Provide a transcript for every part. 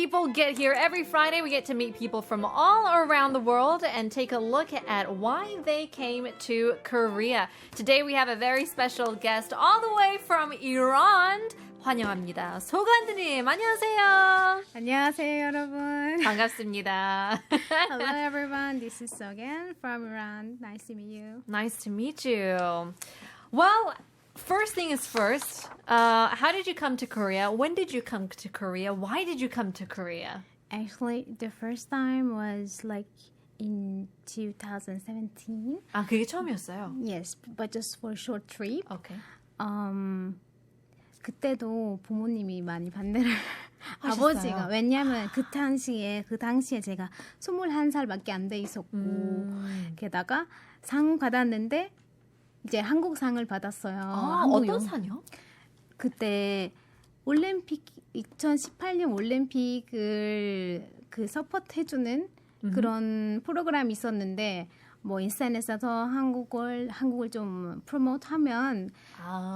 people get here every Friday. We get to meet people from all around the world and take a look at why they came to Korea. Today we have a very special guest all the way from Iran. 환영합니다. 소간드님, 안녕하세요. 안녕하세요, 여러분. 반갑습니다. Hello, everyone. This is Sogan from Iran. Nice to meet you. Nice to meet you. Well, first thing is first. How did you come to Korea? When did you come to Korea? Why did you come to Korea? Actually, the first time was like in 2017. 아, 그게 처음이었어요? Yes, but just for a short trip. Okay. 그때도 부모님이 많이 반대를 하셨어요? 아버지가 왜냐하면 그 당시에 제가 21살밖에 안 돼 있었고 게다가 상 받았는데 이제 한국상을 받았어요. 아, 어떤 상이요? 그때 올림픽 2018년 올림픽을 그 서포트해주는 그런 프로그램이 있었는데 뭐 인스타에서 한국을 좀 프로모트하면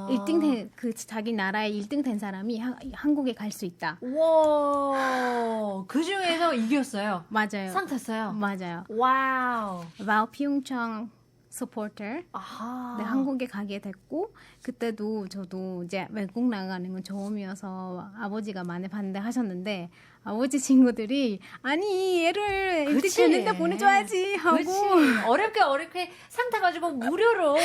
1등 그 자기 나라에 1등 된 사람이 한국에 갈 수 있다. 와, 그 중에서 이겼어요. 맞아요. 상 탔어요. 맞아요. 와우. 와우 평창 서포터. 아하. 네, 한국에 가게 됐고 그때도 저도 이제 외국 나가는 건 처음이어서 아버지가 많이 반대하셨는데 아버지 친구들이 아니 얘를 일찍 되는데 보내줘야지 하고 그치. 어렵게 상 타가지고 무료로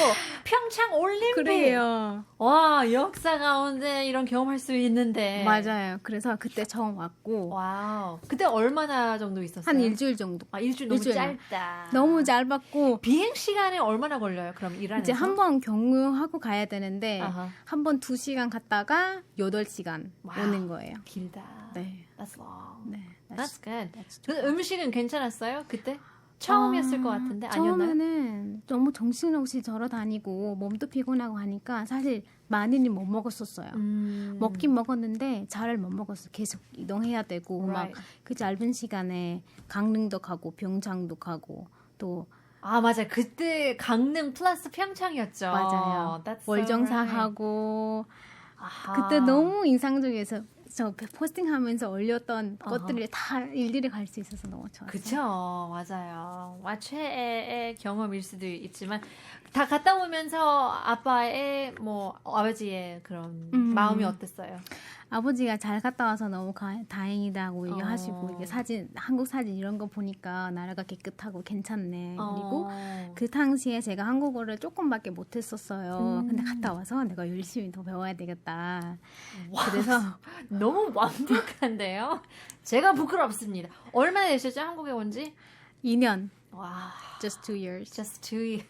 평창 올림픽. 그래요. 와, 역사 가운데 이런 경험할 수 있는데. 맞아요. 그래서 그때 처음 왔고 와우. 그때 얼마나 정도 있었어요? 한 일주일 정도. 아, 일주일 너무 일주일. 짧다. 너무 짧았고 비행 시간에 얼마나 걸려요? 그럼 이란에서? 이제 한 번 경유하고 가야 되는데 아하. 한 번 2시간 갔다가 8시간 와우. 오는 거예요. 길다. 네. That's long. 네. That's good. that's 그 음식은 괜찮았어요? 그때? 처음이었을 것 같은데 아니었나요? 처음에는 너무 정신없이 걸어 다니고 몸도 피곤하고 하니까 사실 많이는 못 먹었었어요. 먹긴 먹었는데 잘을 못 먹었어요. 계속 이동해야 되고 Right. 막 그 짧은 시간에 강릉도 가고 평창도 가고 또 아, 맞아요. 그때 강릉 플러스 평창이었죠. 맞아요. That's so 월정사 right. 하고 아하. 그때 너무 인상적이어서 저 포스팅하면서 올렸던 것들을 다 일일이 갈 수 있어서 너무 좋았어요. 그쵸, 맞아요. 와, 최애의 경험일 수도 있지만 다 갔다 오면서 아빠의 아버지의 그런 마음이 어땠어요? 아버지가 잘 갔다 와서 너무 다행이다고 얘기하시고 이게 사진 한국 사진 이런 거 보니까 나라가 깨끗하고 괜찮네. 그리고 그 당시에 제가 한국어를 조금밖에 못했었어요. 근데 갔다 와서 내가 열심히 더 배워야 되겠다. 와, 그래서 너무 완벽한데요? 제가 부끄럽습니다. 얼마나 되셨죠? 한국에 온 지? 2년. 와, Just 2 years. just 2 years.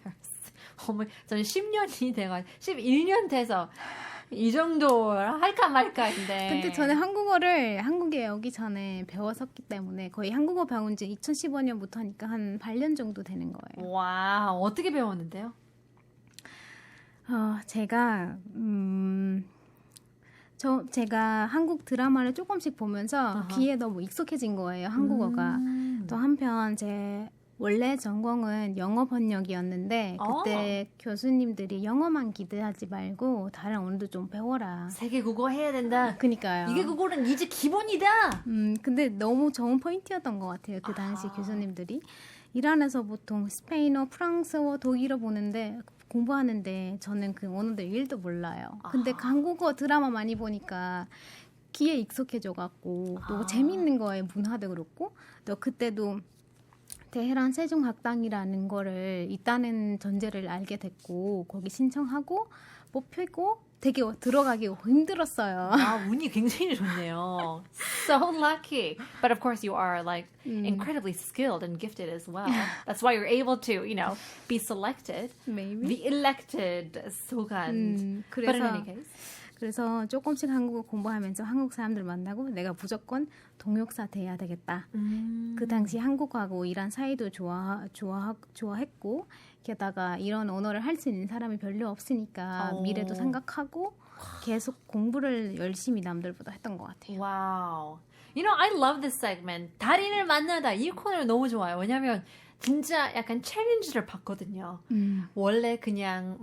어머, 저는 10년이 돼가지고 11년 돼서 이 정도 할까 말까인데. 근데 저는 한국어를 한국에 오기 전에 배웠었기 때문에 거의 한국어 배운 지 2015년부터 하니까 한 8년 정도 되는 거예요. 와, 어떻게 배웠는데요? 제가 제가 한국 드라마를 조금씩 보면서 귀에 너무 익숙해진 거예요, 한국어가. 또 한편 제 원래 전공은 영어 번역이었는데 그때 교수님들이 영어만 기대하지 말고 다른 언어도 좀 배워라. 세계 국어 해야 된다. 그니까요. 이게 국어는 이제 기본이다. 근데 너무 좋은 포인트였던 것 같아요. 그 당시 교수님들이. 이란에서 보통 스페인어, 프랑스어, 독일어 보는데 공부하는데 저는 그 언어들 1도 몰라요. 근데 한국어 드라마 많이 보니까 귀에 익숙해져갖고 또 재밌는 거에 문화도 그렇고 또 그때도 테헤란 세종학당이라는 거를 있다는 전제를 알게 됐고 거기 신청하고 뽑히고 되게 들어가기 힘들었어요. 아, 운이 굉장히 좋네요. So lucky. But of course you are like incredibly skilled and gifted as well. That's why you're able to, be selected. Maybe. Be elected 소간. But in any case. 그래서 조금씩 한국어 공부하면서 한국 사람들 만나고 내가 무조건 동역사 돼야 되겠다. 그 당시 한국하고 이란 사이도 좋아했고 게다가 이런 언어를 할 수 있는 사람이 별로 없으니까 미래도 생각하고 계속 공부를 열심히 남들보다 했던 것 같아요. Wow. I love this segment. 달인을 만나다. 이 코너를 너무 좋아요. 왜냐면 진짜 약간 챌린지를 받거든요. 원래 그냥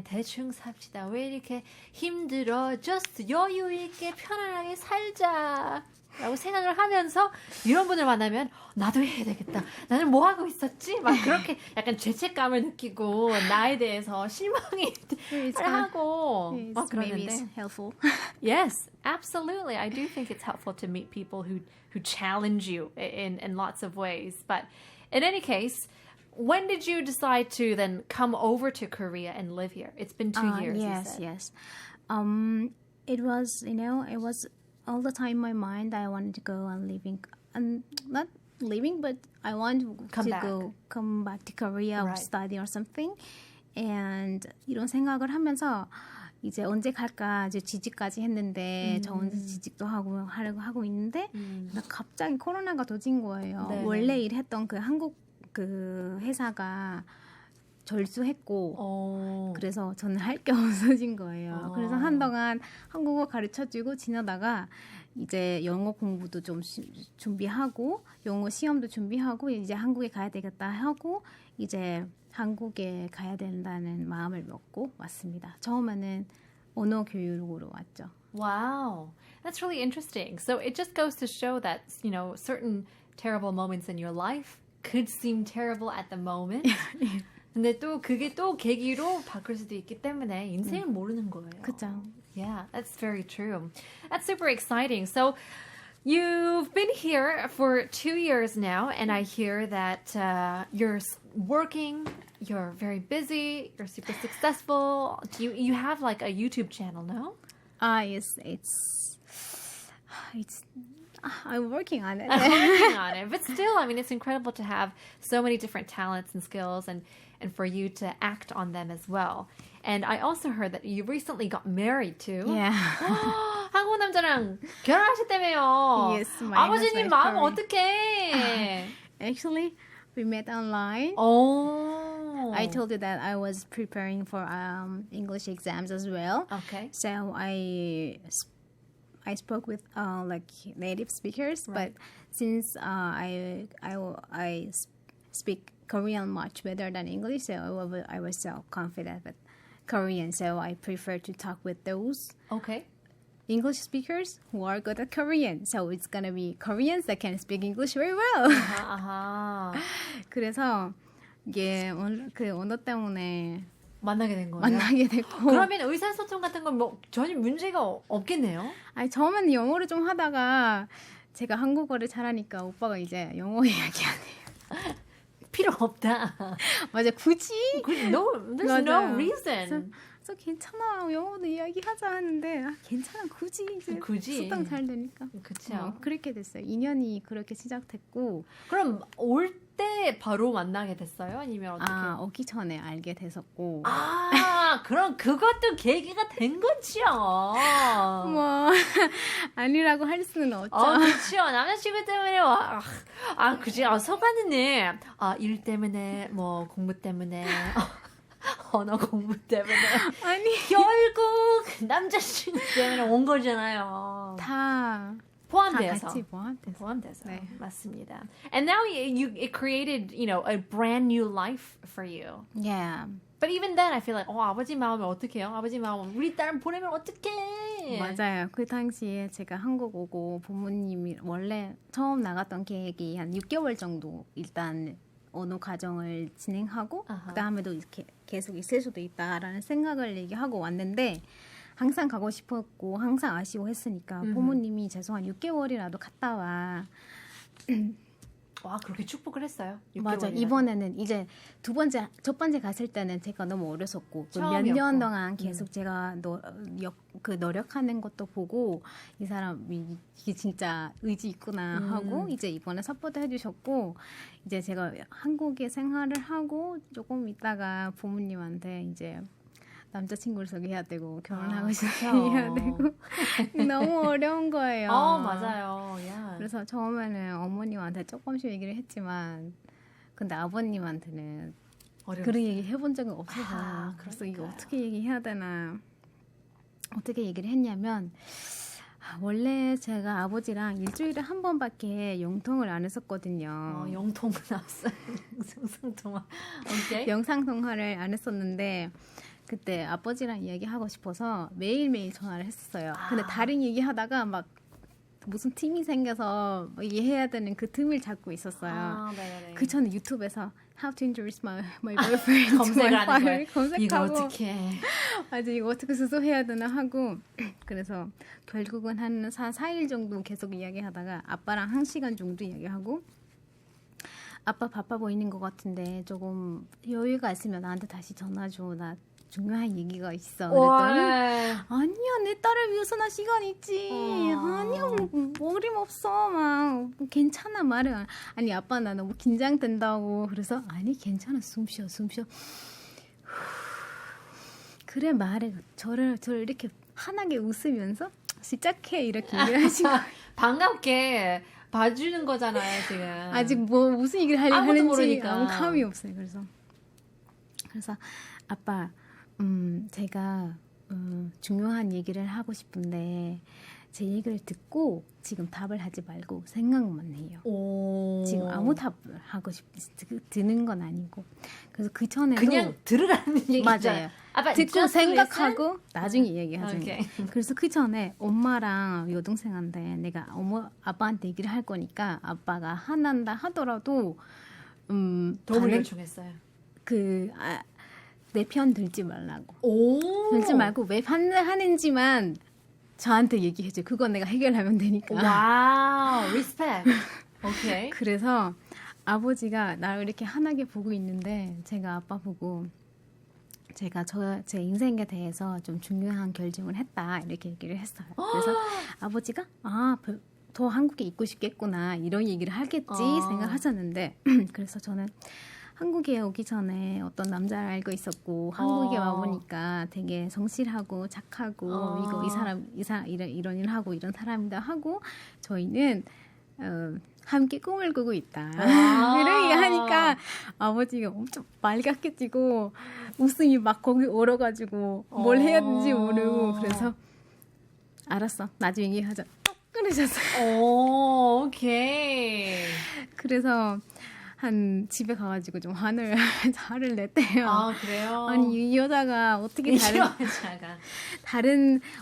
대충 삽시다. 왜 이렇게 힘들어? Just 여유 있게 편안하게 살자. 라고 생각을 하면서 이런 분을 만나면 나도 해야 되겠다. 나는 뭐 하고 있었지? 막 그렇게 약간 죄책감을 느끼고 나에 대해서 실망이 하고 막 Maybe 그러는데. it's helpful. Yes, absolutely. I do think it's helpful to meet people who challenge you in lots of ways. But in any case, when did you decide to then come over to Korea and live here? It's been 2 years, you Yes, said. yes. It was, it was all the time in my mind. I wanted to go and living, and not living, but I want Come to back. come back to Korea or Right. study or something. And 이런 생각을 하면서 이제 언제 갈까 이제 지직까지 했는데 저 혼자 지직도 하려고 하고 있는데 나 갑자기 코로나가 터진 거예요. 네. 원래 일했던 그 한국 그 회사가 절수했고 그래서 저는 할 게 없어진 거예요. 그래서 한동안 한국어 가르쳐주고 지내다가 이제 영어 공부도 좀 준비하고 영어 시험도 준비하고 이제 한국에 가야 되겠다 하고 이제 한국에 가야 된다는 마음을 먹고 왔습니다. 처음에는 언어 교육으로 왔죠. Wow, that's really interesting. So it just goes to show that, certain terrible moments in your life could seem terrible at the moment. 근데 또 그게 또 계기로 바뀔 수도 있기 때문에 인생을 모르는 거예요. 그렇죠. Yeah, that's very true. That's super exciting. So you've been here for 2 years now, and I hear that you're working, you're very busy, you're super successful. You have like a YouTube channel, no? It's I'm working on it. Working on it. But still, I mean, it's incredible to have so many different talents and skills and for you to act on them as well. And I also heard that you recently got married too. Yeah. 한국 남자랑 결혼하셨다며요. Yes, my 아버지님 husband 마음 married. 어떡해? Actually, we met online. Oh. I told you that I was preparing for English exams as well. Okay. So I spoke with like native speakers, but since I speak Korean much better than English, so I was so confident with Korean. So I prefer to talk with those Okay. English speakers who are good at Korean. So it's gonna be Koreans that can speak English very well. 아하. 그래서 이게 그 언어 때문에 만나게 된 거예요? 만나게 됐고. 그러면 의사소통 같은 건 뭐 전혀 문제가 없겠네요? 아니 처음에는 영어를 좀 하다가 제가 한국어를 잘하니까 오빠가 이제 영어 이야기하네요. 필요 없다. 맞아 굳이 No, there's no 맞아요. reason. 그래서 괜찮아 영어도 이야기하자 하는데 괜찮아 굳이 이제 굳이? 수당 잘 되니까 그렇죠. 그렇게 됐어요. 인연이 그렇게 시작됐고 그럼 올 때 바로 만나게 됐어요? 아니면 어떻게? 오기 전에 알게 됐었고 그럼 그것도 계기가 된 거지요. 뭐 아니라고 할 수는 없죠. 그렇죠. 남자친구 때문에 그지. 속았네. 일 때문에 뭐 공부 때문에 언어 공부 때문에 아니 결국 남자친구 때문에 온 거잖아요. 다 포함돼서. 같이 포함돼서. 네. 맞습니다. And now it created, a brand new life for you. Yeah. But even then, I feel like, 아버지 마음을 어떻게 해요? 아버지 마음 우리 딸 보내면 어떡해? 맞아요. 그 당시에 제가 한국 오고 부모님이 원래 처음 나갔던 계획이 한 6개월 정도 일단 언어 과정을 진행하고 그 다음에도 이렇게 계속 있을 수도 있다라는 생각을 얘기하고 왔는데 항상 가고 싶었고 항상 아쉬워했으니까 부모님이 죄송한 6개월이라도 갔다 와. 와, 그렇게 축복을 했어요. 맞아. 이번에는 이제 첫 번째 갔을 때는 제가 너무 어렸었고 몇 년 동안 계속 제가 노력하는 것도 보고 이 사람이 이게 진짜 의지 있구나 하고 이제 이번에 서포트 해주셨고 이제 제가 한국에 생활을 하고 조금 있다가 부모님한테 이제 남자친구를 소개해야 되고 결혼하고 싶어야 되고 너무 어려운 거예요. 맞아요. Yeah. 그래서 처음에는 어머님한테 조금씩 얘기를 했지만 근데 아버님한테는 그런 얘기 해본 적은 없어서 그래서 이거 어떻게 얘기해야 되나 어떻게 얘기를 했냐면 원래 제가 아버지랑 일주일에 한 번밖에 영통을 안 했었거든요. 영통 나왔어요. 영상통화. 오케이. 영상통화를 안 했었는데 그때 아버지랑 이야기하고 싶어서 매일매일 전화를 했었어요. 근데 다른 얘기하다가 막 무슨 틈이 생겨서 뭐 이해해야 되는 그 틈을 잡고 있었어요. 아, 네네. 그 전에 유튜브에서 How to introduce my boyfriend 검색을 하는 거예요. 이거 검색하고 어떻게 아직 이거 어떻게 수습해야 되나 하고 그래서 결국은 한 4일 정도 계속 이야기하다가 아빠랑 1시간 정도 이야기하고 아빠 바빠 보이는 것 같은데 조금 여유가 있으면 나한테 다시 전화 줘. 나 중요한 얘기가 있어. 그랬더니 아니야 내 딸을 위해서 나 시간 있지. 아니야 뭐 어림없어. 막 괜찮아 말해. 아니 아빠 나 너무 긴장된다고. 그래서 아니 괜찮아 숨 쉬어. 그래 말해. 저를 이렇게 환하게 웃으면서 시작해 이렇게 얘기를 하시고 반갑게 봐주는 거잖아요 지금. 아직 뭐 무슨 얘기를 하려고 하는지 모르니까. 아무 감이 없어요. 그래서 아빠 제가 중요한 얘기를 하고 싶은데 제 얘기를 듣고 지금 답을 하지 말고 생각만 해요. 오. 지금 아무 답을 하고 드는 건 아니고 그래서 그 전에도 그냥 들으라는 얘기죠. 맞아요. 아빠, 듣고 just 생각하고 listen? 나중에 얘기하죠. 오케이. 그래서 그 전에 엄마랑 여동생한테 내가 아빠한테 얘기를 할 거니까 아빠가 화난다 하더라도 도움을 요청했어요. 내 편 들지 말라고. 오. 들지 말고 왜 하는지만 저한테 얘기해줘. 그건 내가 해결하면 되니까. 와우, 리스펙. 오케이. 그래서 아버지가 나를 이렇게 환하게 보고 있는데 제가 아빠 보고 제가 제 인생에 대해서 좀 중요한 결정을 했다 이렇게 얘기를 했어요. 그래서 아버지가 더 한국에 있고 싶겠구나 이런 얘기를 하겠지 생각하셨는데 그래서 저는 한국에 오기 전에 어떤 남자를 알고 있었고 한국에 와보니까 되게 성실하고 착하고 이거 이런 일 하고 이런 사람이다 하고 저희는 함께 꿈을 꾸고 있다. 이런 얘기 하니까 아버지가 엄청 말갛게지고 웃음이 막 거기 얼어가지고 뭘 해야 되는지 모르고 그래서 알았어. 나중에 얘기하자. 딱 끊으셨어요. 오, 오케이. 그래서 한 집에 가가지고 좀 화를 냈대요. 아, 그래요? 아니 이 여자가 어떻게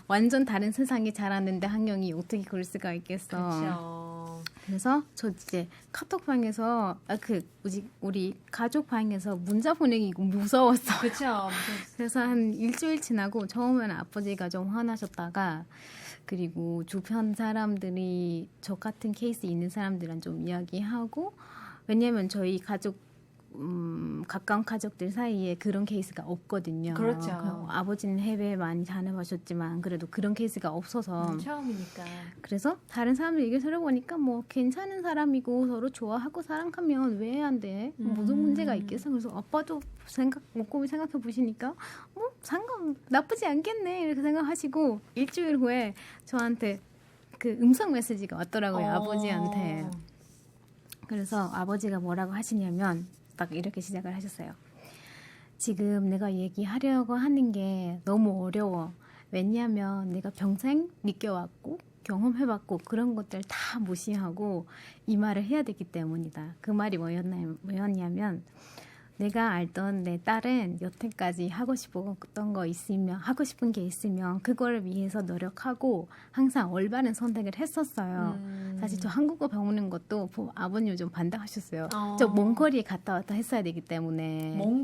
완전 다른 세상에 자랐는데 한영이 어떻게 그럴 수가 있겠어. 그렇죠. 그래서 저 이제 카톡방에서 우리 가족 방에서 문자 보내기 무서웠어. 그렇죠. 그래서 한 일주일 지나고 처음에는 아버지가 좀 화나셨다가 그리고 주변 사람들이 저 같은 케이스 있는 사람들이랑 좀 이야기하고 왜냐면 저희 가까운 가족들 사이에 그런 케이스가 없거든요. 그렇죠. 아버지는 해외에 많이 다녀가셨지만 그래도 그런 케이스가 없어서 처음이니까. 그래서 다른 사람들 얘기를 들어보니까 뭐 괜찮은 사람이고 서로 좋아하고 사랑하면 왜 안 돼? 무슨 문제가 있겠어? 그래서 아빠도 곰곰이 생각해 보시니까 나쁘지 않겠네 이렇게 생각하시고 일주일 후에 저한테 그 음성 메시지가 왔더라고요. 아버지한테. 그래서 아버지가 뭐라고 하시냐면 딱 이렇게 시작을 하셨어요. 지금 내가 얘기하려고 하는 게 너무 어려워. 왜냐하면 내가 평생 느껴왔고 경험해봤고 그런 것들 다 무시하고 이 말을 해야 되기 때문이다. 그 말이 뭐였냐면 내가 알던 내 딸은 여태까지 하고 싶은 게 있으면 그거를 위해서 노력하고 항상 올바른 선택을 했었어요. 사실 저 한국어 배우는 것도 아버님이 좀 반대하셨어요. 저 먼 거리에 갔다 왔다 했어야 되기 때문에. 먼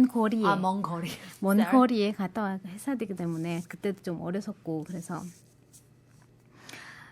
거리에. 먼 거리. 먼 거리에 갔다 왔다 했어야 되기 때문에 그때도 좀 어렸었고 그래서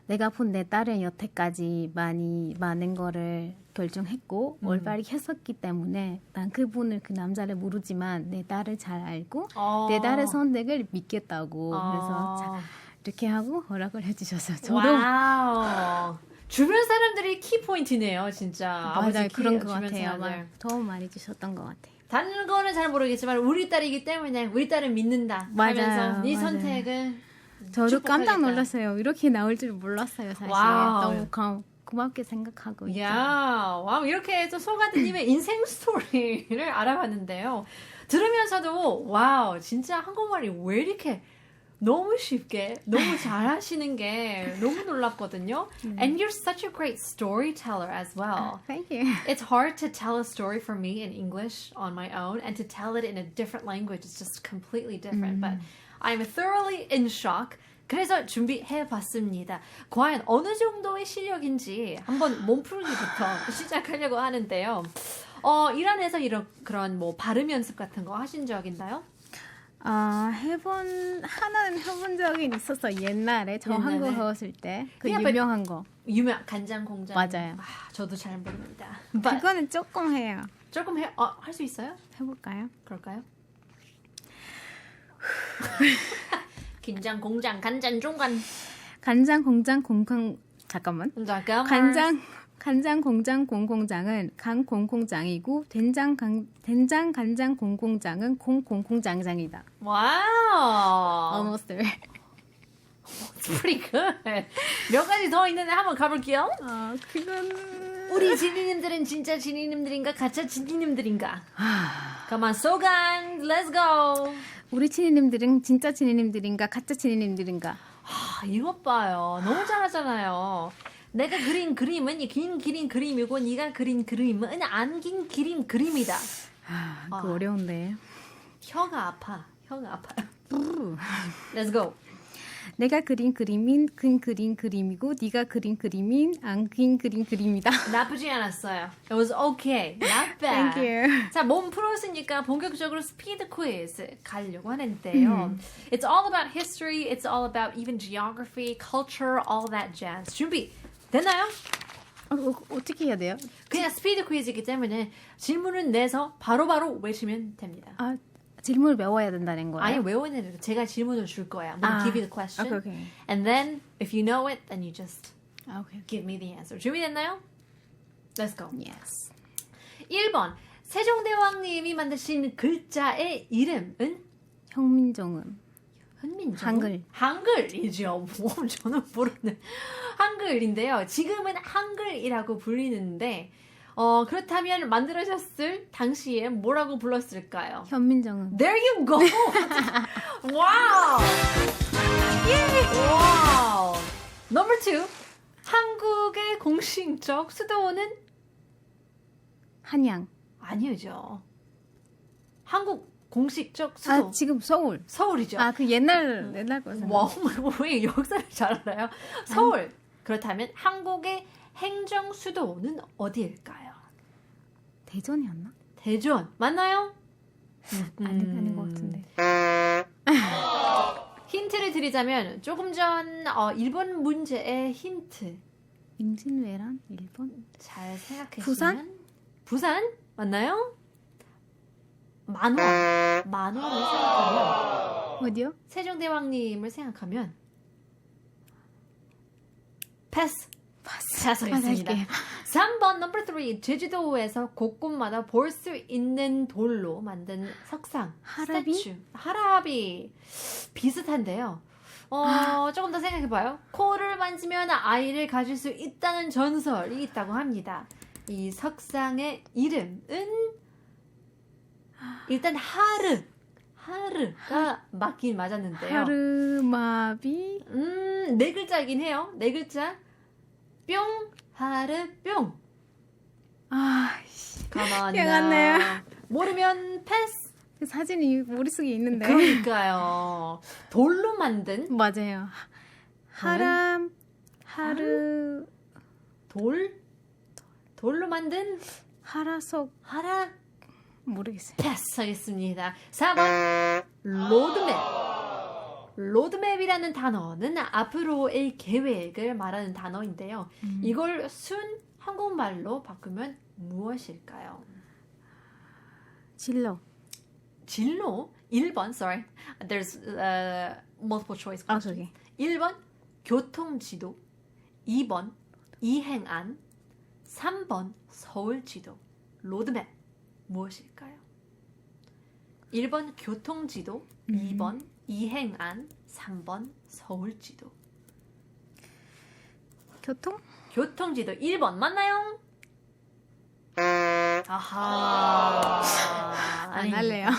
내가 본 내 딸은 여태까지 많은 거를 결정했고 올바르게 했었기 때문에 난 그 남자를 모르지만 내 딸을 잘 알고 내 딸의 선택을 믿겠다고 그래서 이렇게 하고 허락을 해주셨어요. 저도 와우. 주변 사람들이 키포인트네요, 진짜. 맞아요, 그런 것 같아요. 도움 많이 주셨던 것 같아요. 다른 거는 잘 모르겠지만 우리 딸이기 때문에 우리 딸을 믿는다 하면서 네 선택을 저도 깜짝 놀랐어요. 이렇게 나올 줄 몰랐어요, 사실. 와우. 너무 고맙게 생각하고 있죠. 와우, 이렇게 해서 소가드님의 인생 스토리를 알아봤는데요. 들으면서도 와우, 진짜 한국말이 왜 이렇게 너무 쉽게 너무 잘하시는 게 너무 놀랍거든요. And you're such a great storyteller as well. Thank you. It's hard to tell a story for me in English on my own and to tell it in a different language. It's just completely different. But I'm thoroughly in shock 그래서 준비해봤습니다. 과연 어느 정도의 실력인지 한번 몸풀기부터 시작하려고 하는데요. 이란에서 그런 뭐 발음 연습 같은 거 하신 적 있나요? 하나는 해본 적이 있었어. 옛날에 저 옛날에? 한국 배웠을 때. 그 그냥 유명한 거. 유명 간장 공장. 맞아요. 저도 잘 모릅니다. 그거는 조금 해요. 조금 할 수 있어요? 해볼까요? 그럴까요? 긴장 공장 간장 중간. 간장 공장 잠깐만. 잠깐만. 간장 공장 공공장은 강 공공장이고 된장 간장 공공장은 공공장장이다. 와우. Almost there. It's pretty good. 몇 가지 더 있는데 한번 가볼게요. 그건 우리 지니님들은 진짜 지니님들인가 가짜 지니님들인가? Come on, 소간, let's go. 우리 친이님들은 진짜 친이님들인가 가짜 친이님들인가? 이것 봐요. 너무 잘하잖아요. 내가 그린 그림은 긴 그림이고 네가 그린 그림은 안 긴 그림이다. 그거 어려운데. 혀가 아파요. Let's go. 내가 그린 그림인 그림이고 네가 그린 그림인 안 긴 그림이다. 나쁘지 않았어요. It was okay. Not bad. Thank you. 자, 몸 풀었으니까 본격적으로 스피드 퀴즈 가려고 하는데요. It's all about history. It's all about even geography, culture, all that jazz. 준비 됐나요? 어떻게 해야 돼요? 그냥 스피드 퀴즈이기 때문에 질문을 내서 바로바로 외치면 됩니다. 질문을 외워야 된다는 거예요? 아니 외우는 제가 질문을 줄 거야. I'm gonna give you the question. Okay. And then if you know it, then you just Okay. give me the answer. 준비됐나요? Let's go. Yes. 1번 세종대왕님이 만드신 글자의 이름은 현민정음. 현민정? 한글. 한글이죠. 뭐 저는 모르는 한글인데요. 지금은 한글이라고 불리는데 그렇다면 만들어졌을 당시에 뭐라고 불렀을까요? 현민정음. There you go. 와우. 와우. Number 2. 한국의 공식적 수도는 한양. 아니죠. 한국 공식적 수도. 지금 서울. 서울이죠. 그 옛날 거죠. 와, 왜 역사를 잘 알아요? 서울. 그렇다면 한국의 행정 수도는 어디일까요? 대전이었나? 대전. 맞나요? 아닌 것 같은데. 힌트를 드리자면 조금 전 일본 문제의 힌트. 임진왜란 일본. 잘 생각해 부산? 부산? 맞나요? 만화를 생각하면 어디요? 세종대왕님을 생각하면 패스 하겠습니다. 할게요. 3번 넘버 3 제주도에서 곳곳마다 볼 수 있는 돌로 만든 석상 하라비? 스태츄. 하라비 비슷한데요. 조금 더 생각해봐요. 코를 만지면 아이를 가질 수 있다는 전설이 있다고 합니다. 이 석상의 이름은 일단 하르가 맞긴 맞았는데요. 하르마비. 네 글자이긴 해요. 네 글자. 뿅, 하르, 뿅. 가만. 기억났네요. 모르면 패스. 그 사진이 머릿속에 있는데. 그러니까요. 돌로 만든 맞아요. 돌로 만든 하라석. 하라 모르겠어요. 패스 하겠습니다. 4번 로드맵. 로드맵이라는 단어는 앞으로의 계획을 말하는 단어인데요. 이걸 순 한국말로 바꾸면 무엇일까요? 진로. 1번, sorry. There's multiple choice questions. 1번 교통지도, 2번 이행안, 3번 서울지도. 로드맵 무엇일까요? 1번 교통지도, 2번 이행안, 3번 서울지도. 교통지도 1번 맞나요? 아하. 안 할래요.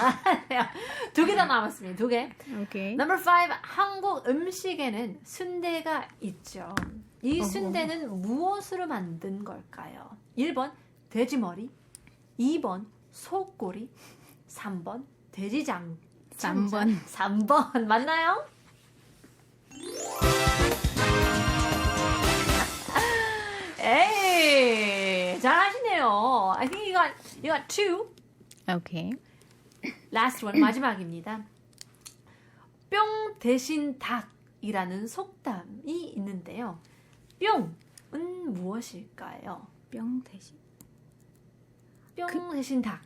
2개 더 남았습니다. 2개. 오케이. Number 5. 한국 음식에는 순대가 있죠. 이 순대는 무엇으로 만든 걸까요? 1번 돼지머리, 2번 소꼬리, 3번 돼지장. 3번. 3번 맞나요? 에이, 잘하시네요. I think you got two. Okay. Last one, 마지막입니다. 뿅 대신 닭이라는 속담이 있는데요. 뿅은 무엇일까요? 뿅 대신 뿅 대신 닭.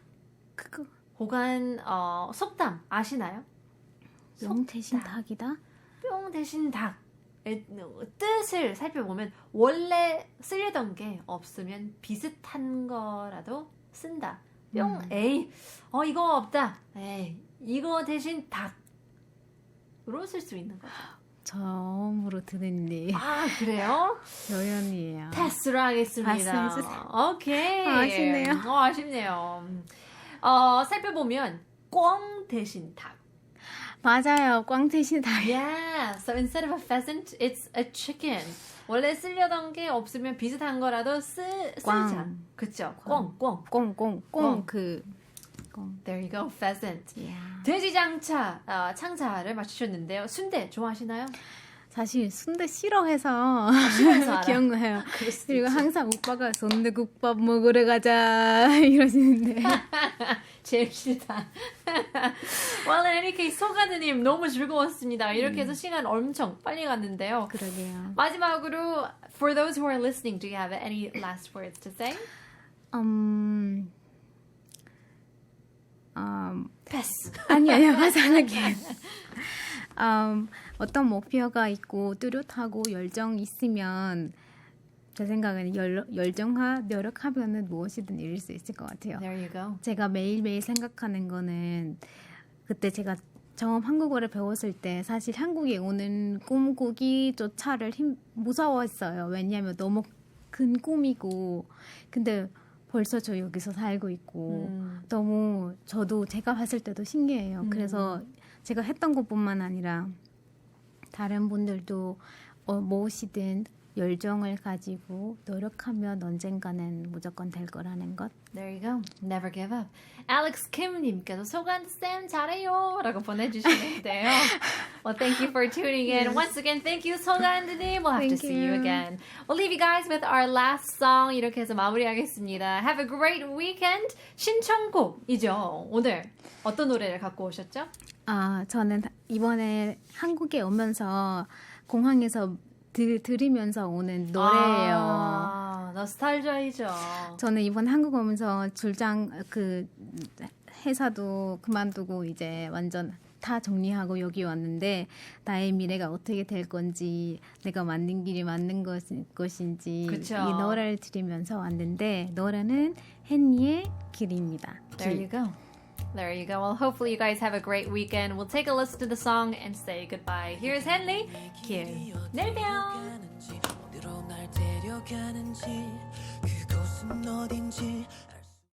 그거 혹은 속담 아시나요? 뿅 대신 속담. 닭이다. 뿅 대신 닭의 뜻을 살펴보면 원래 쓰려던 게 없으면 비슷한 거라도 쓴다. 뿅, 에이, 이거 없다. 에이, 이거 대신 닭으로 쓸 수 있는 거죠. 처음으로 듣는 일. 아, 그래요? 표현이에요. 패스로 하겠습니다. 패스해주세요. 오케이. 아쉽네요. 아쉽네요. 살펴보면 꿩 대신 닭. 맞아요. 꽝 대신 닭. Yeah, so instead of a pheasant, it's a chicken. 원래 쓰려던 게 없으면 비슷한 거라도 쓰자. 꽝. 그쵸? 꽝. 꿩. 꽁꽁꽁 꽝. 그 꽁. There you go, pheasant. Yeah. 돼지장차, 창차를 맞추셨는데요. 순대 좋아하시나요? 사실 순대 싫어해서 싫어해서 알아. 기억나요. 그럴 수도 그리고 있지. 항상 오빠가 순대국밥 먹으러 가자 이러시는데 제일 싫다. Well, in any case, 소가드님 너무 즐거웠습니다. 이렇게 해서 시간 엄청 빨리 갔는데요. 그러게요. 마지막으로, for those who are listening, do you have any last words to say? 패스. 아니요, 화사하게. 어떤 목표가 있고 뚜렷하고 열정 있으면 제 생각에는 열정과 노력하면은 무엇이든 이룰 수 있을 것 같아요. There you go. 제가 매일매일 생각하는 거는 그때 제가 처음 한국어를 배웠을 때 사실 한국에 오는 꿈꾸기조차를 무서웠어요. 왜냐하면 너무 큰 꿈이고 근데 벌써 저 여기서 살고 있고 너무 저도 제가 봤을 때도 신기해요. 그래서 제가 했던 것뿐만 아니라 다른 분들도 무엇이든 열정을 가지고 노력하면 언젠가는 무조건 될 거라는 것. There you go. Never give up. Alex Kim님께서 소간쌤 잘해요 라고 보내주시는데요. Well, thank you for tuning in. Once again, thank you, 소간님. We'll have to Thank see you you. again. We'll leave you guys with our last song. 이렇게 해서 마무리하겠습니다. Have a great weekend. 신청곡이죠. 오늘 어떤 노래를 갖고 오셨죠? 저는 이번에 한국에 오면서 공항에서 들으면서 오는 노래예요. 노스탈지아이죠. 저는 이번 한국 오면서 출장 그 회사도 그만두고 이제 완전 다 정리하고 여기 왔는데 나의 미래가 어떻게 될 건지 내가 만든 길이 맞는 것인지 그쵸. 이 노래를 들으면서 왔는데 노래는 헨리의 길입니다. There you go. There you go. Well, hopefully you guys have a great weekend. We'll take a listen to the song and say goodbye. Here's Henley. 길. 내일 봬요. 어디로 날 데려가는지 그곳은 어딘지